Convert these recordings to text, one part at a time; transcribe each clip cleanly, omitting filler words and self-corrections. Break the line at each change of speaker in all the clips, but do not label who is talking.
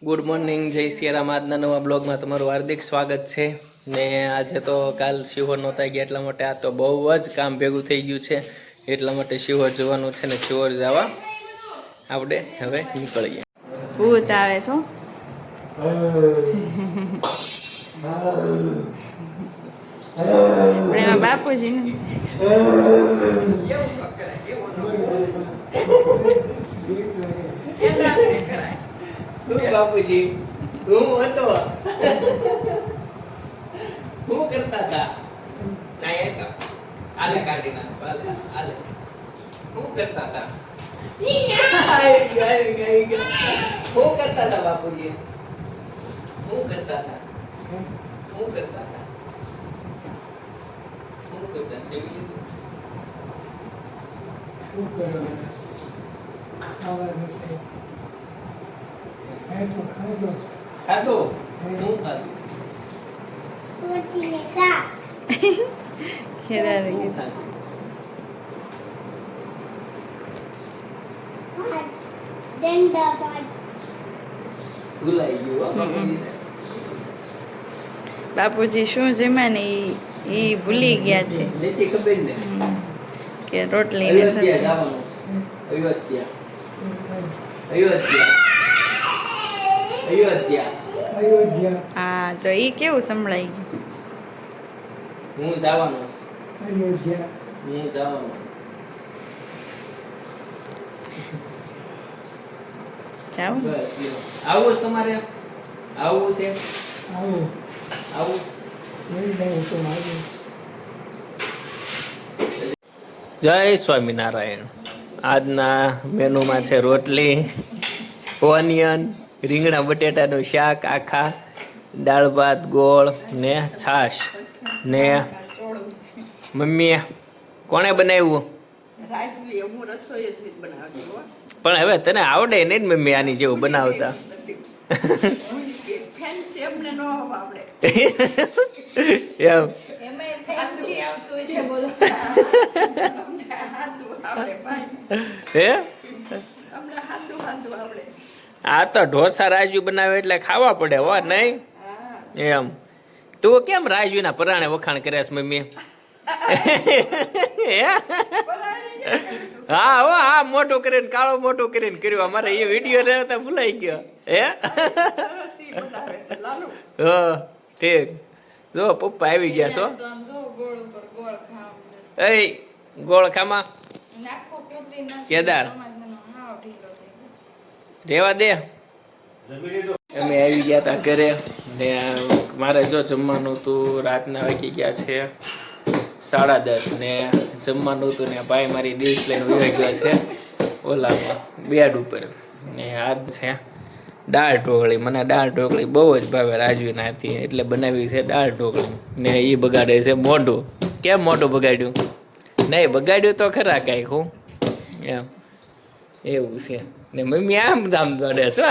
Good morning, જય સિયારામ. આજના નવા બ્લોગમાં તમારું હાર્દિક સ્વાગત છે. ને આજે તો કાલ શિહોર નહોતા ગયા એટલા માટે આ તો બહુ જ કામ ભેગું થઈ ગયું છે. એટલા માટે શિહોર જવાનું છે ને શિહોર જવા આપણે હવે નીકળીએ.
ભૂત આવે છો એમાં બાપુજી ને
બાપુજી હું હતો હું કરતા હતા આલે કાઢી નાખો આલે હું કરતા હતા હું કરતા હતા બાપુજી હું કરતા હતા હું કરતા હતા હું કરતા જેવી
શું કરો ખાવાનું છે ખાધો
ખાધો હું ખાધું
રોટીને ખા
ખેડા રહી
હું ખાધું
ડંડા પાડ
ભૂલાઈ ગયું હો બાપુજીને.
બાપુજી શું જમ્યા ને એ ભૂલી ગયા છે
નથી ખબર ને
કે રોટલી ને
અયોધ્યા
સબ્જી
જવાનું છે. અયોધ્યા અયોધ્યા
અયોધ્યા
હા તો એ કેવું સંભળાઈ ગયું
હું જવાનો છું.
અયોધ્યા
હું જવાનો
જાવ
બસ લ્યો. આવું છે તમારે આવું છે
આવો
આવું
લઈ જાઉં તો મારું
જય સ્વામિનારાયણ. આજના મેનુમાં છે રોટલી, ઓનિયન, રીંગણા બટેટાનું શાક, આખા દાળ ભાત, ગોળ ને છાશ. ને મમ્મીએ કોણે બનાવ્યું? પણ હવે તને આવડે નહીં ને મમ્મી આની જેવું બનાવતા. એમ હે આ તો ઢોસા રાજુ બનાવે એટલે ખાવા પડે હો નહીં એમ. તું કેમ રાજુના પરાણે વખાણ કર્યા છે મમ્મી? હા હો હા મોટું કરીને કાળો મોટું કરીને કર્યું. અમારે એ વિડીયો રહેતા ભૂલાઈ ગયો હે. હા ઠીક. જો પપ્પા આવી ગયા છો. એ ગોળ ખામાં કેદાર રેવા દે. અમે આવી ગયા હતા ઘરે ને મારે જો જમવાનું હતું. રાતના વાગી ગયા છે 10:30 ને જમવાનું હતું ને ભાઈ મારી ડીશ લઈને વહી ગયા છે ઓલામાં બેડ ઉપર. ને આજ છે દાળ ઢોકળી. મને દાળ ઢોકળી બહુ જ ભાવે. રાજવીના હતી એટલે બનાવી છે દાળ ઢોકળી. ને એ બગાડે છે મોઢું. કેમ મોઢું બગાડ્યું? નહીં બગાડ્યું તો ખરા કાંઈક હું એમ એવું છે. ને મમ્મી આમ દામ દોડે છો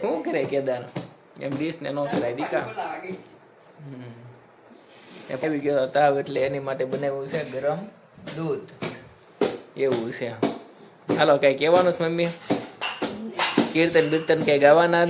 શું કરે કેદાર એમ ડીશ ને ન કરાય દીકા. આવી ગયો તાવ એટલે એની માટે બનાવ્યું છે ગરમ દૂધ એવું છે. હાલો કઈ કહેવાનું છે મમ્મી? કીર્તન બીર્તન કઈ ગાવાના?